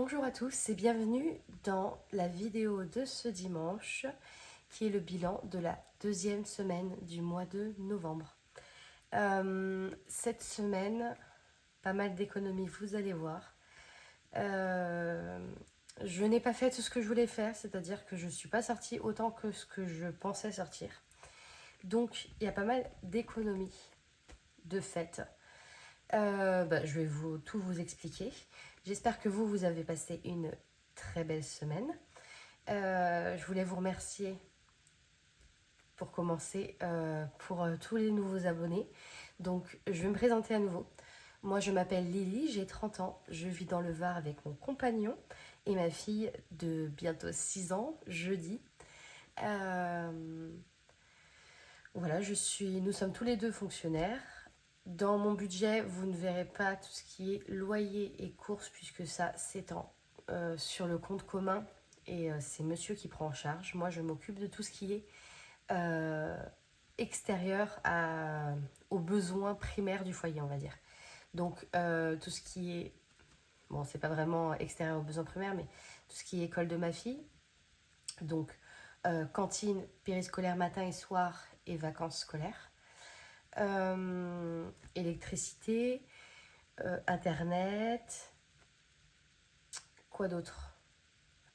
Bonjour à tous et bienvenue dans la vidéo de ce dimanche qui est le bilan de la deuxième semaine du mois de novembre. Cette semaine, pas mal d'économies, vous allez voir. Je n'ai pas fait tout ce que je voulais faire, c'est-à-dire que je ne suis pas sortie autant que ce que je pensais sortir. Donc, il y a pas mal d'économies de fait. Je vais tout vous expliquer. J'espère que vous avez passé une très belle semaine. Je voulais vous remercier pour commencer pour tous les nouveaux abonnés. Donc, je vais me présenter à nouveau. Moi, je m'appelle Lily, j'ai 30 ans. Je vis dans le Var avec mon compagnon et ma fille de bientôt 6 ans, jeudi. Voilà, nous sommes tous les deux fonctionnaires. Dans mon budget, vous ne verrez pas tout ce qui est loyer et courses puisque ça s'étend sur le compte commun et c'est monsieur qui prend en charge. Moi, je m'occupe de tout ce qui est extérieur aux besoins primaires du foyer, on va dire. Donc, tout ce qui est, bon, c'est pas vraiment extérieur aux besoins primaires, mais tout ce qui est école de ma fille. Donc, cantine, périscolaire matin et soir et vacances scolaires. Électricité, internet, quoi d'autre,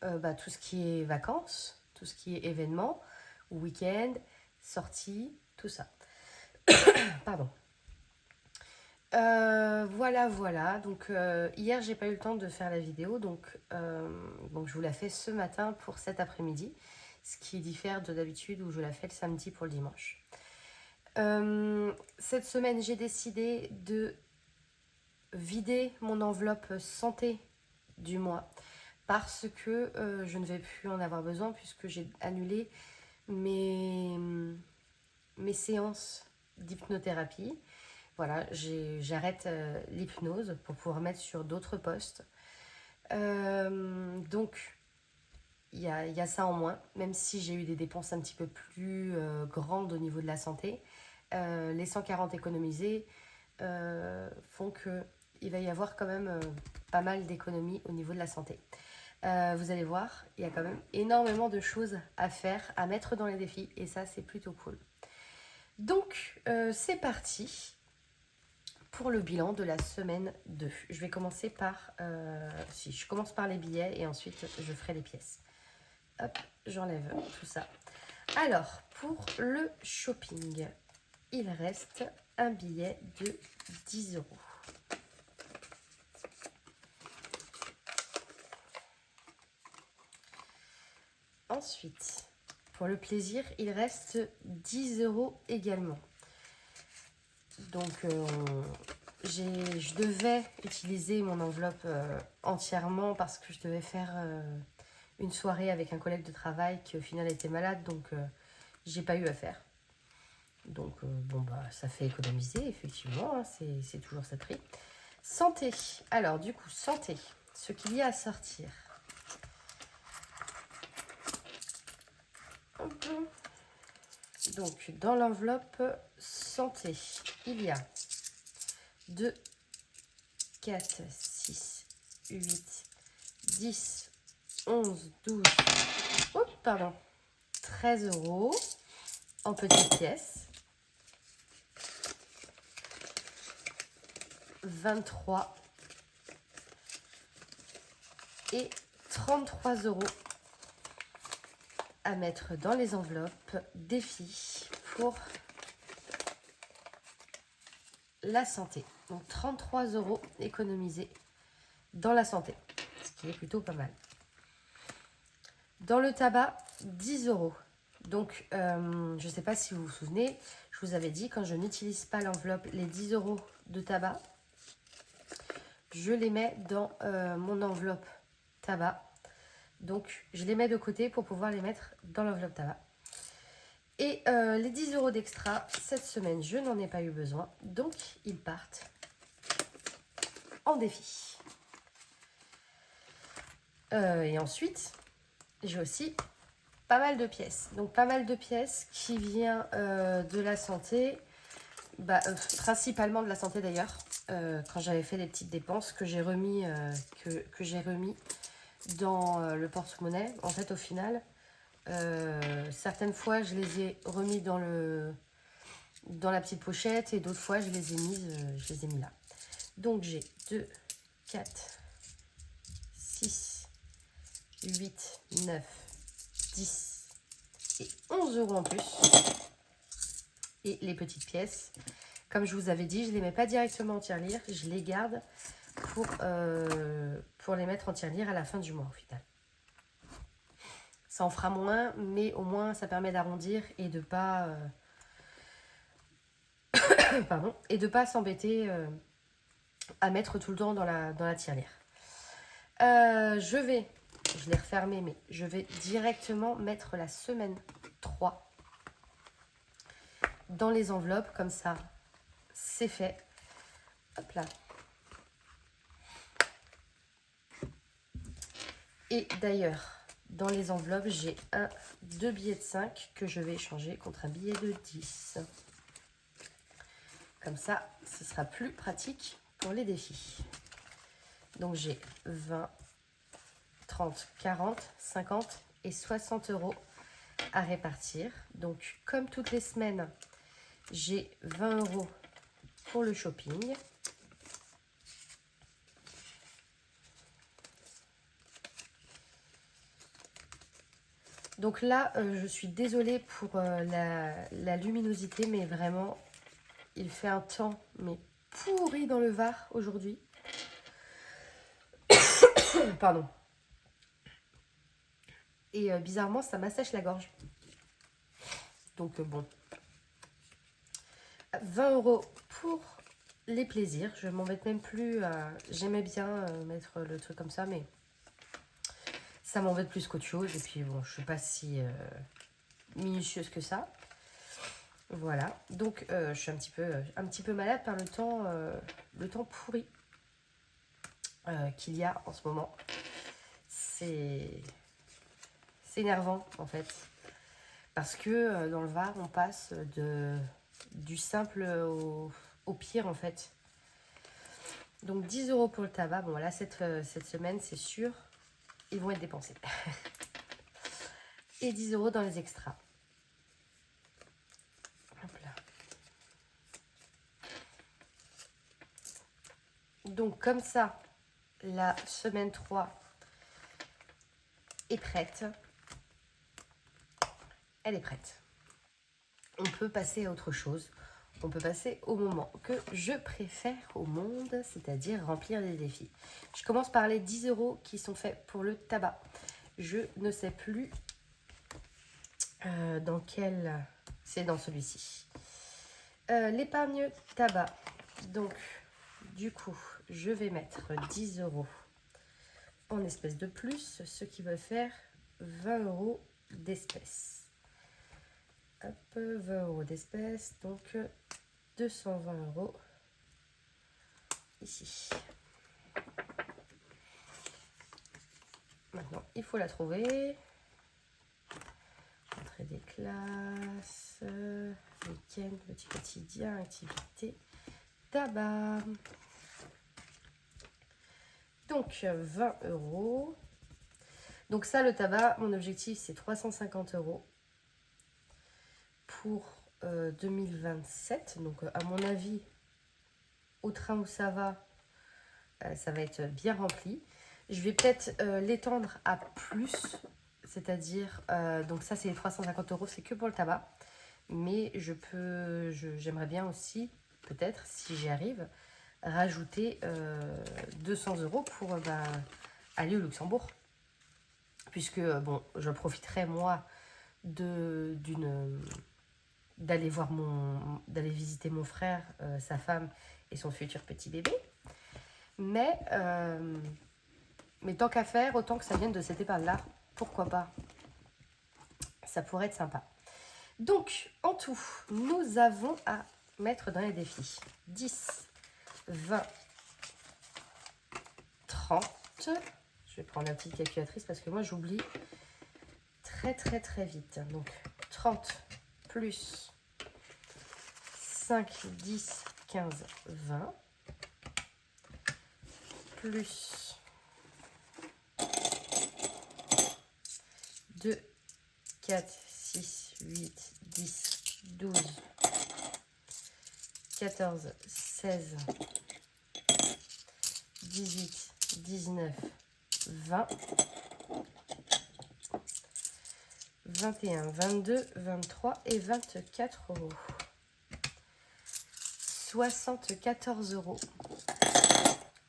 tout ce qui est vacances, tout ce qui est événements, week-end, sorties, tout ça. Pardon. Voilà. Donc hier j'ai pas eu le temps de faire la vidéo, donc je vous la fais ce matin pour cet après-midi, ce qui diffère de d'habitude où je la fais le samedi pour le dimanche. Cette semaine, j'ai décidé de vider mon enveloppe santé du mois parce que je ne vais plus en avoir besoin puisque j'ai annulé mes séances d'hypnothérapie. Voilà, j'arrête l'hypnose pour pouvoir mettre sur d'autres postes. Donc, il y a ça en moins, même si j'ai eu des dépenses un petit peu plus grandes au niveau de la santé. Les 140 économisés font qu'il va y avoir quand même pas mal d'économies au niveau de la santé. Vous allez voir, il y a quand même énormément de choses à faire, à mettre dans les défis, et ça, c'est plutôt cool. Donc, c'est parti pour le bilan de la semaine 2. Je vais commencer je commence par les billets et ensuite je ferai les pièces. Hop, j'enlève tout ça. Alors, pour le shopping, il reste un billet de 10 €. Ensuite, pour le plaisir, il reste 10 € également. Donc, je devais utiliser mon enveloppe entièrement parce que je devais faire une soirée avec un collègue de travail qui au final était malade, donc j'ai pas eu à faire. Donc ça fait économiser effectivement, hein, c'est toujours ça de prix. Santé, alors du coup santé, ce qu'il y a à sortir. Donc dans l'enveloppe santé, il y a 2, 4, 6, 8, 10, 11, 12, 13 € en petites pièces, 23 et 33 € à mettre dans les enveloppes défi pour la santé. Donc 33 € économisés dans la santé, ce qui est plutôt pas mal. Dans le tabac, 10 €. Donc, je ne sais pas si vous vous souvenez, je vous avais dit, quand je n'utilise pas l'enveloppe, les 10 € de tabac, je les mets dans mon enveloppe tabac. Donc, je les mets de côté pour pouvoir les mettre dans l'enveloppe tabac. Et les 10 € d'extra, cette semaine, je n'en ai pas eu besoin. Donc, ils partent en défi. Et ensuite, j'ai aussi pas mal de pièces. Donc, pas mal de pièces qui vient de la santé. Principalement de la santé d'ailleurs. quand j'avais fait les petites dépenses que j'ai remis, que j'ai remis dans le porte-monnaie. En fait, au final, certaines fois, je les ai remis dans la petite pochette et d'autres fois, je les ai mis là. Donc, j'ai 2, 4, 6, 8, 9, 10 et 11 euros en plus. Et les petites pièces, comme je vous avais dit, je ne les mets pas directement en tirelire, je les garde pour les mettre en tirelire à la fin du mois au final. Ça en fera moins, mais au moins ça permet d'arrondir et de pas pardon, et de pas s'embêter à mettre tout le temps dans la tirelire. Je l'ai refermé, mais je vais directement mettre la semaine 3 dans les enveloppes, comme ça, c'est fait. Hop là. Et d'ailleurs, dans les enveloppes, j'ai 2 billets de 5 que je vais échanger contre un billet de 10. Comme ça, ce sera plus pratique pour les défis. Donc j'ai 20, 30, 40, 50 et 60 euros à répartir. Donc comme toutes les semaines, j'ai 20 euros pour le shopping. Donc là, je suis désolée pour la luminosité, mais vraiment, il fait un temps mais pourri dans le Var aujourd'hui. Pardon. Et bizarrement, ça m'assèche la gorge. Donc bon. 20 euros pour les plaisirs. Je m'embête même plus. J'aimais bien mettre le truc comme ça, mais ça m'embête plus qu'autre chose. Et puis bon, je suis pas si minutieuse que ça. Voilà. Donc je suis un petit peu malade par le temps pourri qu'il y a en ce moment. C'est énervant en fait. Parce que dans le Var, on passe du simple au pire en fait. Donc 10 euros pour le tabac. Bon là, cette semaine, c'est sûr, ils vont être dépensés. Et 10 euros dans les extras. Hop là. Donc comme ça, la semaine 3 est prête. Elle est prête. On peut passer à autre chose. On peut passer au moment que je préfère au monde, c'est-à-dire remplir les défis. Je commence par les 10 euros qui sont faits pour le tabac. Je ne sais plus dans quel... C'est dans celui-ci. L'épargne tabac. Donc, du coup, je vais mettre 10 euros en espèces de plus, ce qui va faire 20 euros d'espèces. Hop, 20 euros d'espèces, donc 220 euros ici. Maintenant, il faut la trouver. Entrée des classes, week-end, petit quotidien, activité, tabac. Donc 20 euros. Donc ça, le tabac, mon objectif, c'est 350 euros pour 2027. Donc à mon avis, au train où ça va être bien rempli. Je vais peut-être l'étendre à plus, c'est-à-dire, donc ça c'est les 350 euros, c'est que pour le tabac. Mais j'aimerais bien aussi, peut-être, si j'y arrive, rajouter 200 euros pour aller au Luxembourg. Puisque, bon, je profiterai, moi, d'aller visiter mon frère, sa femme et son futur petit bébé. Mais tant qu'à faire, autant que ça vienne de cette épargne-là, pourquoi pas? Ça pourrait être sympa. Donc, en tout, nous avons à mettre dans les défis 10, 20, 30. Je vais prendre la petite calculatrice parce que moi, j'oublie très, très, très vite. Donc, 30 plus 5, 10, 15, 20. plus 2, 4, 6, 8, 10, 12, 14, 16, 18, 19, 20, 21, 22, 23 et 24 euros. 74 euros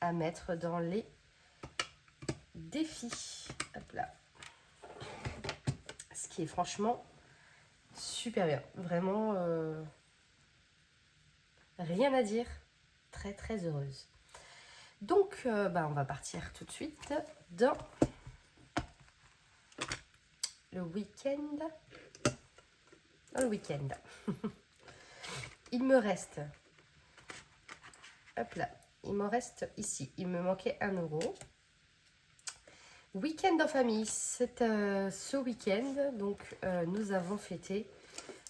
à mettre dans les défis. Hop là. Ce qui est franchement super bien. Vraiment, rien à dire. Très, très heureuse. Donc, on va partir tout de suite dans le week-end. Dans le week-end. Il me reste... Hop là. Il me reste ici. Il me manquait 1 euro. Week-end en famille. C'est ce week-end. Donc, nous avons fêté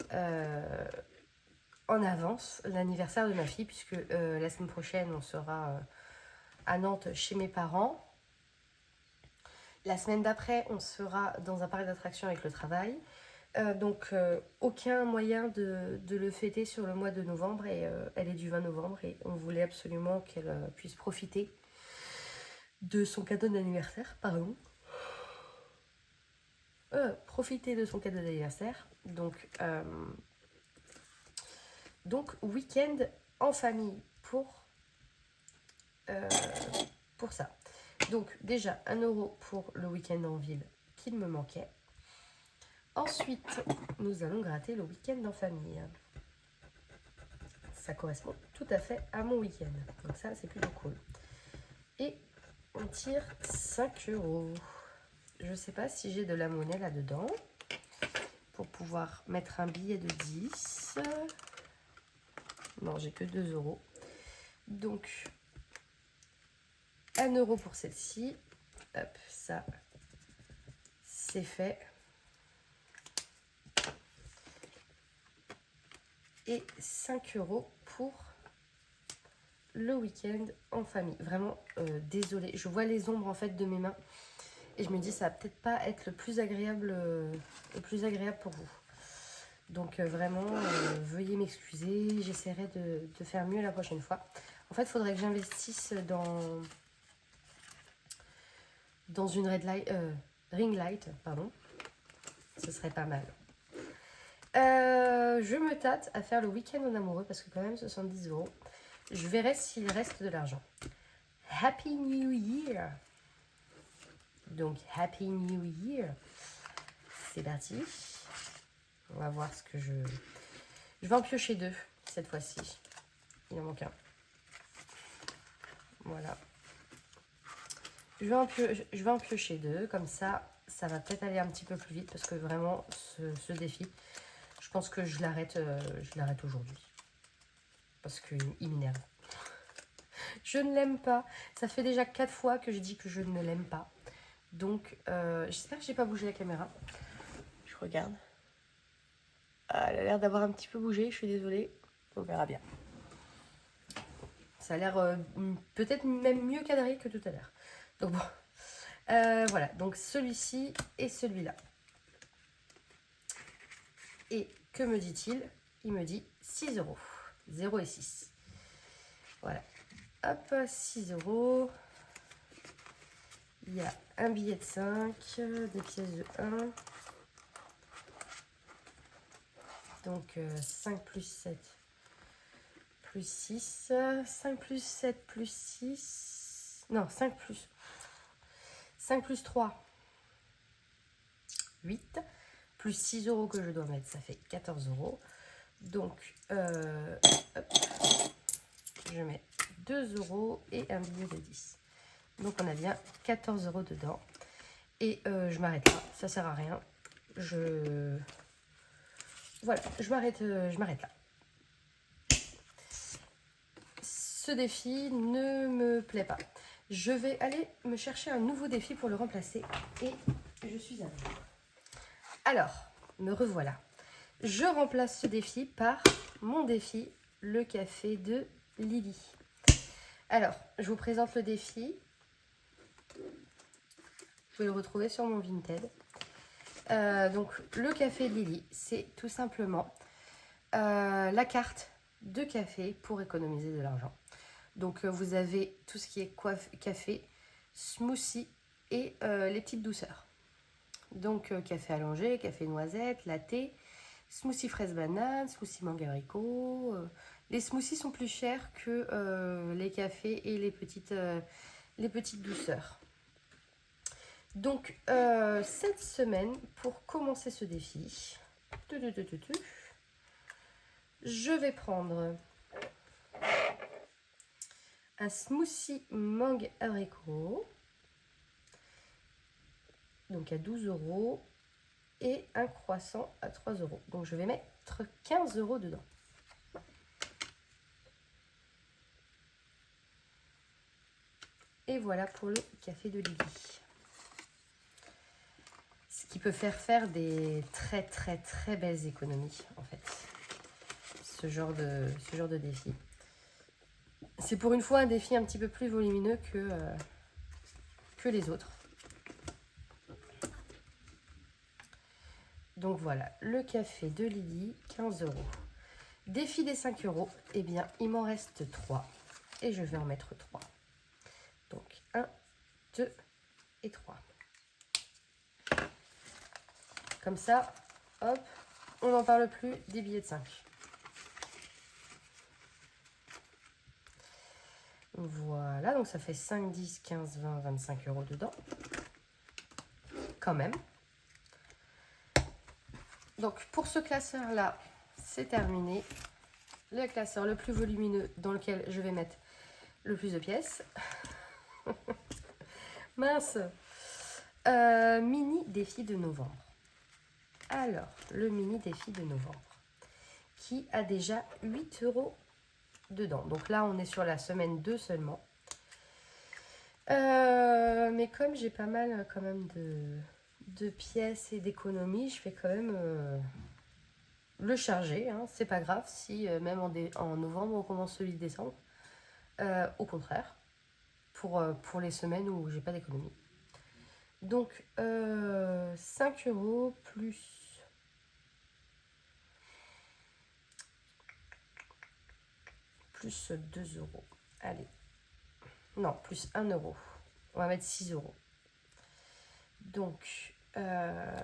en avance l'anniversaire de ma fille. Puisque la semaine prochaine, on sera à Nantes chez mes parents. La semaine d'après, on sera dans un parc d'attractions avec le travail. Donc, aucun moyen de le fêter sur le mois de novembre. Et elle est du 20 novembre. Et on voulait absolument qu'elle puisse profiter de son cadeau d'anniversaire. Pardon. Profiter de son cadeau d'anniversaire. Donc week-end en famille pour ça. Donc, déjà, 1 euro pour le week-end en ville qu'il me manquait. Ensuite, nous allons gratter le week-end en famille. Ça correspond tout à fait à mon week-end. Donc ça, c'est plutôt cool. Et on tire 5 euros. Je ne sais pas si j'ai de la monnaie là-dedans pour pouvoir mettre un billet de 10. Non, j'ai que 2 euros. Donc, 1 euro pour celle-ci. Hop, ça, c'est fait. Et 5 euros pour le week-end en famille. Vraiment, désolée. Je vois les ombres en fait de mes mains. Et je me dis, ça va peut-être pas être le plus agréable pour vous. Donc vraiment, veuillez m'excuser. J'essaierai de faire mieux la prochaine fois. En fait, il faudrait que j'investisse dans une ring light. Pardon. Ce serait pas mal. Je me tâte à faire le week-end en amoureux parce que quand même 70 euros. Je verrai s'il reste de l'argent. Happy New Year. Donc Happy New Year. C'est parti. On va voir ce que je... Je vais en piocher 2 cette fois-ci. Il en manque un. Voilà. Je vais en piocher 2. Comme ça, ça va peut-être aller un petit peu plus vite parce que vraiment, ce défi... Je pense que je l'arrête aujourd'hui. Parce qu'il m'énerve. Je ne l'aime pas. Ça fait déjà 4 fois que je dis que je ne l'aime pas. Donc, j'espère que j'ai pas bougé la caméra. Je regarde. Ah, elle a l'air d'avoir un petit peu bougé. Je suis désolée. On verra bien. Ça a l'air peut-être même mieux cadré que tout à l'heure. Donc bon. Voilà. Donc celui-ci et celui-là. Et que me dit-il? Il me dit 6 euros. 0 et 6. Voilà. Hop, 6 euros. Il y a un billet de 5, des pièces de 1. Donc 5 plus 7 plus 6. 5 plus 7 plus 6. Non, 5 plus 3. 8. Plus 6 euros que je dois mettre, ça fait 14 euros. Donc, hop, je mets 2 euros et un billet de 10. Donc, on a bien 14 euros dedans. Et je m'arrête là. Ça sert à rien. Voilà, je m'arrête là. Ce défi ne me plaît pas. Je vais aller me chercher un nouveau défi pour le remplacer. Et je suis à vous. Alors, me revoilà. Je remplace ce défi par mon défi, le café de Lily. Alors, je vous présente le défi. pouvez le retrouver sur mon Vinted. Donc le café de Lily, c'est tout simplement la carte de café pour économiser de l'argent. Donc vous avez tout ce qui est café, smoothie et les petites douceurs. Donc café allongé, café noisette, latte, smoothie fraise banane, smoothie mangue haricot. Les smoothies sont plus chers que les cafés et les petites douceurs. Donc cette semaine, pour commencer ce défi, je vais prendre un smoothie mangue haricot, donc à 12 € et un croissant à 3 €. Donc je vais mettre 15 € dedans. Et voilà pour le café de Lily. Ce qui peut faire des très très très belles économies en fait. Ce genre de défi. C'est pour une fois un défi un petit peu plus volumineux que les autres. Donc voilà, le café de Lily, 15 €. Défi des 5 €, eh bien il m'en reste 3 et je vais en mettre 3. Donc 1, 2 et 3. Comme ça, hop, on n'en parle plus des billets de 5. Voilà, donc ça fait 5, 10, 15, 20, 25 € dedans. Quand même. Donc pour ce classeur-là, c'est terminé. Le classeur le plus volumineux dans lequel je vais mettre le plus de pièces. Mince. Mini défi de novembre. Alors, le mini défi de novembre, qui a déjà 8 € dedans. Donc là, on est sur la semaine 2 seulement. Mais comme j'ai pas mal quand même de pièces et d'économies, je vais quand même le charger. Hein. C'est pas grave si même en novembre, on commence celui de décembre. Au contraire, pour les semaines où j'ai pas d'économie. Donc 5 € plus 2 €. Allez. Non, plus 1 €. On va mettre 6 €. Donc 1,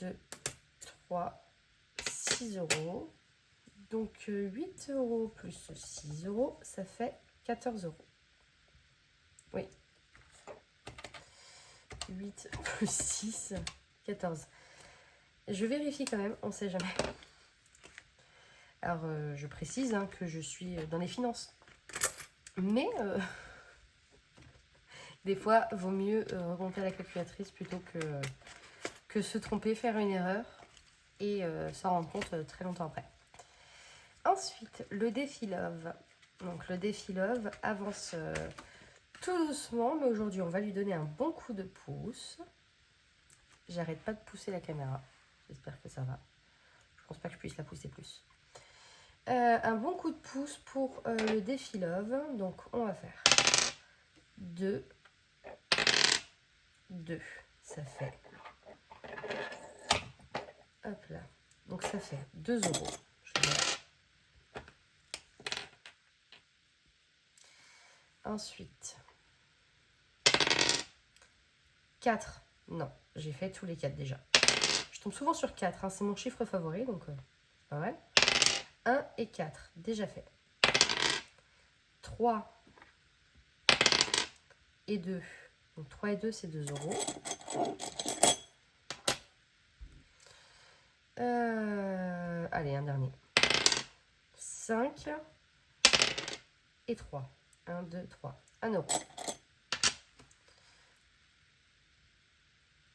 2, 3, 6 €. Donc 8 € plus 6 €, ça fait 14 €. Oui. 8 plus 6, 14. Je vérifie quand même, on ne sait jamais. Alors, je précise que je suis dans les finances. Mais, des fois, vaut mieux remonter à la calculatrice plutôt que se tromper, faire une erreur et s'en rendre compte très longtemps après. Ensuite, le défi Love. Donc, le défi Love avance tout doucement, mais aujourd'hui, on va lui donner un bon coup de pouce. J'arrête pas de pousser la caméra. J'espère que ça va. Je pense pas que je puisse la pousser plus. Un bon coup de pouce pour le défi Love. Donc, on va faire 2, 2. Ça fait... Hop là. Donc, ça fait 2 €. Je vais... Ensuite, 4. Non, j'ai fait tous les 4 déjà. Je tombe souvent sur 4. Hein. C'est mon chiffre favori, donc pas mal. 1 et 4, déjà fait. 3 et 2. Donc 3 et 2, c'est 2 €. Allez, un dernier. 5 et 3. 1, 2, 3. 1 €.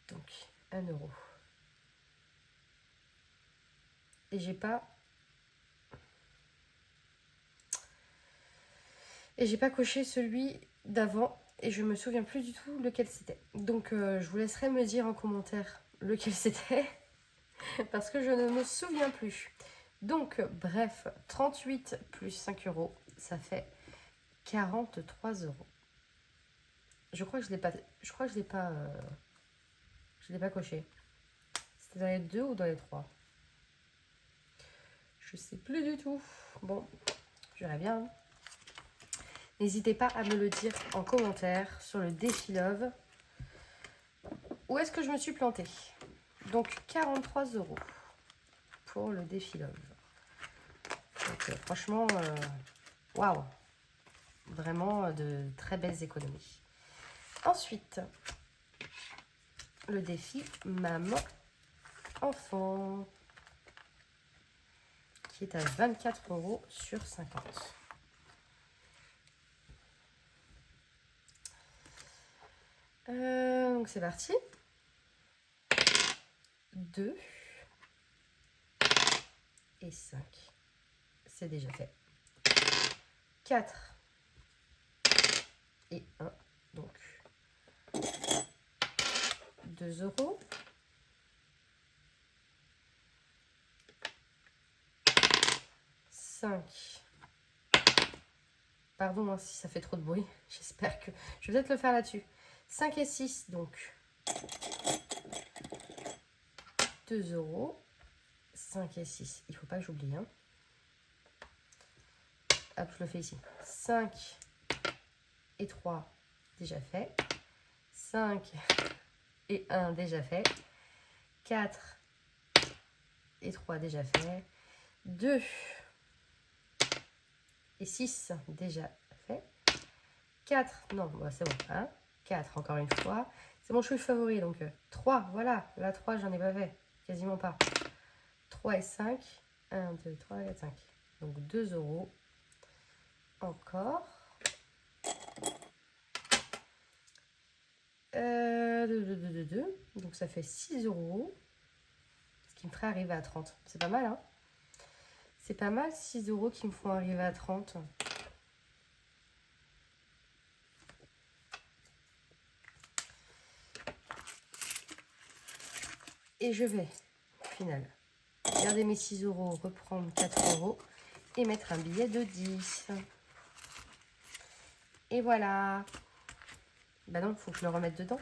Donc, 1 €. Et j'ai pas... Et j'ai pas coché celui d'avant. Et je me souviens plus du tout lequel c'était. Donc, je vous laisserai me dire en commentaire lequel c'était. Parce que je ne me souviens plus. Donc, bref, 38 plus 5 €, ça fait 43 €. Je crois que je l'ai pas. Je crois que je l'ai pas coché. C'était dans les 2 ou dans les 3? Je sais plus du tout. Bon, je verrai bien. N'hésitez pas à me le dire en commentaire sur le défi Love. Où est-ce que je me suis plantée? Donc 43 € pour le défi Love. Donc franchement, waouh! Vraiment de très belles économies. Ensuite, le défi maman enfant qui est à 24 € sur 50. Donc c'est parti. 2 et 5. C'est déjà fait. 4 et 1. Donc 2 €. 5. Pardon si ça fait trop de bruit. J'espère que... Je vais peut-être le faire là-dessus. 5 et 6, donc 2 €. 5 et 6. Il ne faut pas que j'oublie. Hein. Hop, je le fais ici. 5 et 3, déjà fait. 5 et 1, déjà fait. 4 et 3, déjà fait. 2 et 6, déjà fait. 4, non, bah c'est bon. Hein. 4, encore une fois. C'est mon cheveu favori, donc 3, voilà. La 3, j'en ai pas fait. Quasiment pas. 3 et 5. 1, 2, 3, 4, 5. Donc 2 €. Encore. 2. Donc ça fait 6 €. Ce qui me ferait arriver à 30. C'est pas mal, hein? C'est pas mal, 6 € qui me font arriver à 30. Et je vais, au final, garder mes 6 €, reprendre 4 € et mettre un billet de 10. Et voilà. Bah non, il faut que je le remette dedans.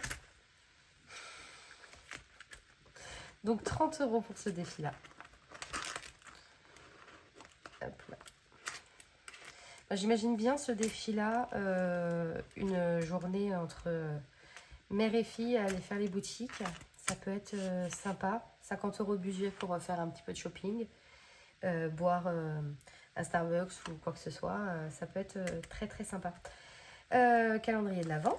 Donc 30 € pour ce défi-là. Hop là. Bah, j'imagine bien ce défi-là, une journée entre mère et fille à aller faire les boutiques. Ça peut être sympa. 50 € de budget pour faire un petit peu de shopping. Boire un Starbucks ou quoi que ce soit. Ça peut être très très sympa. Calendrier de l'Avent.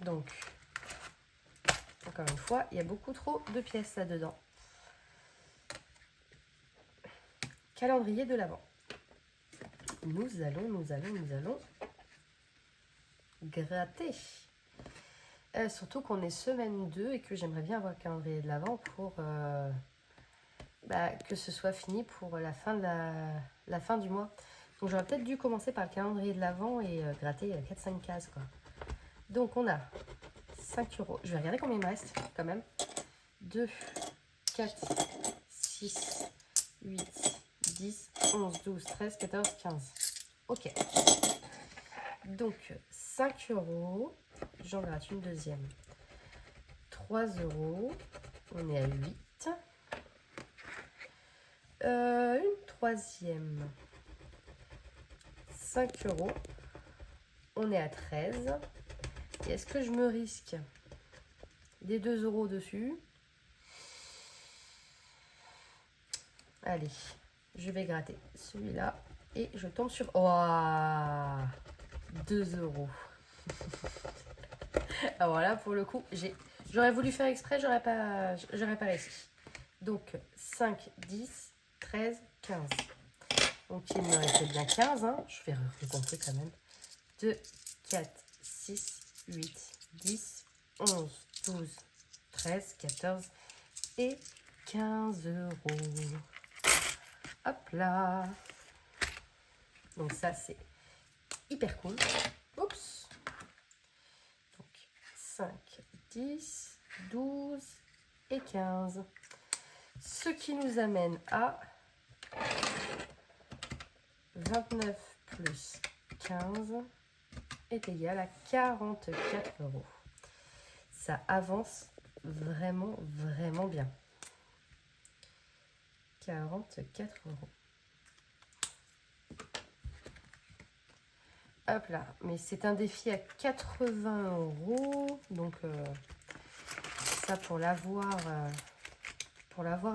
Donc, encore une fois, il y a beaucoup trop de pièces là-dedans. Calendrier de l'Avent. Nous allons gratter. Surtout qu'on est semaine 2 et que j'aimerais bien avoir le calendrier de l'Avent pour que ce soit fini pour la fin du mois. Donc j'aurais peut-être dû commencer par le calendrier de l'Avent et gratter 4-5 cases, quoi. Donc on a 5 €. Je vais regarder combien il me reste quand même. 2, 4, 6, 8, 10, 11, 12, 13, 14, 15. Ok. Donc 5 €. J'en gratte une deuxième. 3 €. On est à 8. Une troisième. 5 €. On est à 13. Et est-ce que je me risque des 2 € dessus? Allez, je vais gratter celui-là. Et je tombe sur... Oh, 2 €. Alors là, pour le coup, j'aurais voulu faire exprès, j'aurais pas réussi. Donc, 5, 10, 13, 15. Donc, il me restait bien 15. Hein. Je vais recompter quand même. 2, 4, 6, 8, 10, 11, 12, 13, 14 et 15 €. Hop là. Donc ça, c'est hyper cool. Oups. Donc 5, 10, 12 et 15. Ce qui nous amène à 29 plus 15. est égal à 44 euros. Ça avance vraiment, vraiment bien. 44 euros. Hop là, mais c'est un défi à 80 euros. Donc ça pour l'avoir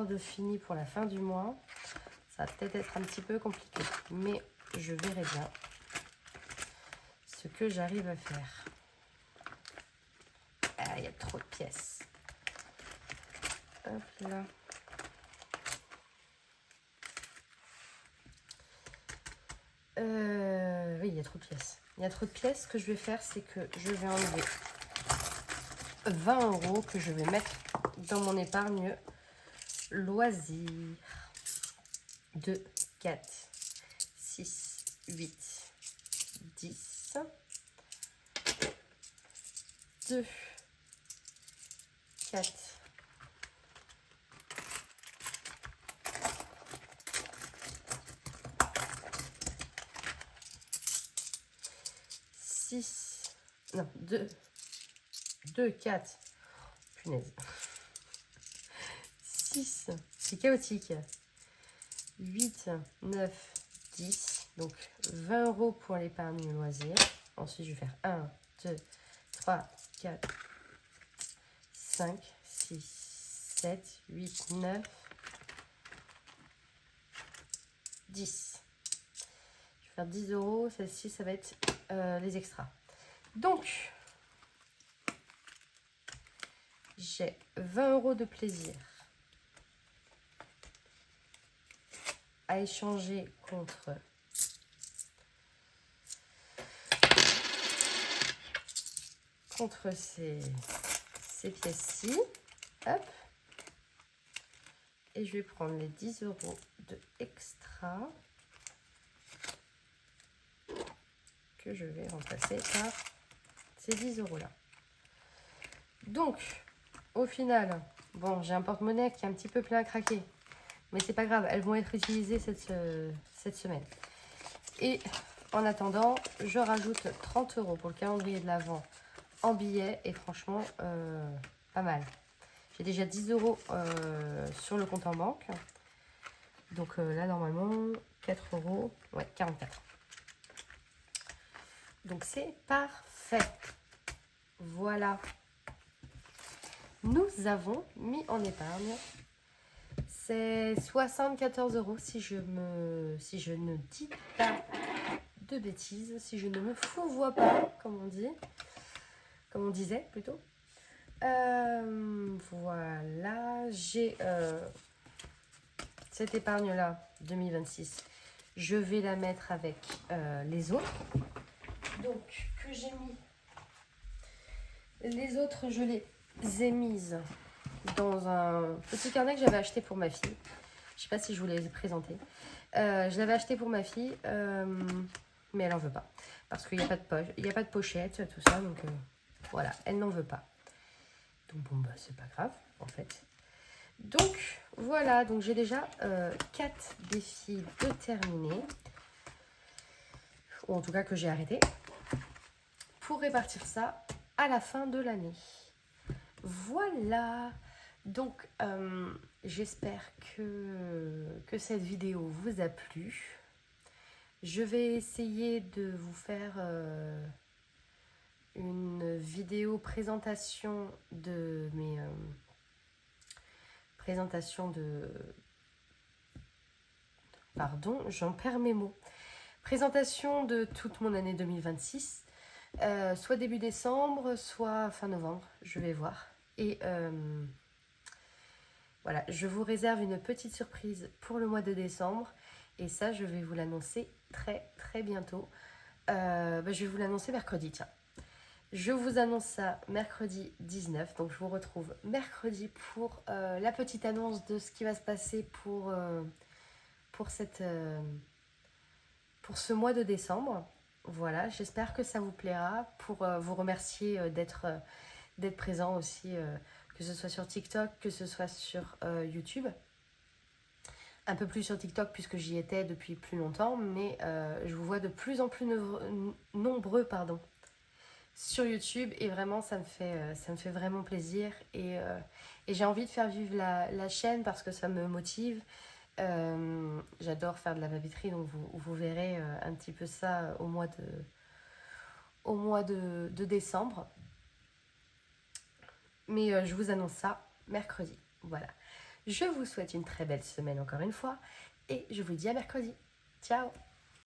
de fini pour la fin du mois, ça va peut-être être un petit peu compliqué. Mais je verrai bien ce que j'arrive à faire. Ah, il y a trop de pièces. Hop là. Oui, il y a trop de pièces. Il y a trop de pièces. Ce que je vais faire, c'est que je vais enlever 20 euros que je vais mettre dans mon épargne loisir. 2, 4, 6, 8, 10, 2, 4, 6, non, 2, 4, punaise, 6, c'est chaotique, 8, 9, 10, donc 20 euros pour l'épargne loisir. Ensuite, je vais faire 1, 2, 3, 4, 5, 6, 7, 8, 9, 10. Je vais faire 10 euros. Celle-ci, ça va être les extras. Donc, j'ai 20 euros de plaisir à échanger contre ces pièces-ci. Hop. Et je vais prendre les 10 euros de extra que je vais remplacer par ces 10 euros-là. Donc, au final, bon, j'ai un porte-monnaie qui est un petit peu plein à craquer. Mais c'est pas grave, elles vont être utilisées cette semaine. Et en attendant, je rajoute 30 euros pour le calendrier de l'Avent en billets. Et franchement, pas mal. J'ai déjà 10 euros sur le compte en banque. Donc là, normalement, 4 euros. Ouais, 44. Donc c'est parfait. Voilà. Nous avons mis en épargne. C'est 74 euros si je ne dis pas de bêtises, si je ne me fouvoie pas, comme on disait plutôt. Voilà, j'ai cette épargne-là, 2026. Je vais la mettre avec les autres. Donc, que j'ai mis. Les autres, je les ai mises dans un petit carnet que j'avais acheté pour ma fille. Je sais pas si je vous l'ai présenté. Je l'avais acheté pour ma fille, mais elle n'en veut pas. Parce qu'il n'y a pas de poche, il n'y a pas de pochette, tout ça. Donc voilà, elle n'en veut pas. Donc bon, bah c'est pas grave, en fait. Donc voilà, donc j'ai déjà 4 défis de terminer. Ou en tout cas que j'ai arrêté. Pour répartir ça à la fin de l'année. Voilà. Donc j'espère que cette vidéo vous a plu. Je vais essayer de vous faire une vidéo présentation de mes pardon, j'en perds mes mots. Présentation de toute mon année 2026, soit début décembre, soit fin novembre, je vais voir. Et voilà, je vous réserve une petite surprise pour le mois de décembre. Et ça, je vais vous l'annoncer très très bientôt. Je vais vous l'annoncer mercredi, tiens. Je vous annonce ça mercredi 19. Donc je vous retrouve mercredi pour la petite annonce de ce qui va se passer pour ce mois de décembre. Voilà, j'espère que ça vous plaira. Pour vous remercier d'être présent aussi, que ce soit sur TikTok, que ce soit sur YouTube. Un peu plus sur TikTok puisque j'y étais depuis plus longtemps, mais je vous vois de plus en plus nombreux sur YouTube et vraiment ça me fait vraiment plaisir et j'ai envie de faire vivre la chaîne parce que ça me motive. J'adore faire de la papeterie donc vous verrez un petit peu ça au mois de décembre. Mais je vous annonce ça mercredi. Voilà. Je vous souhaite une très belle semaine encore une fois et je vous dis à mercredi. Ciao!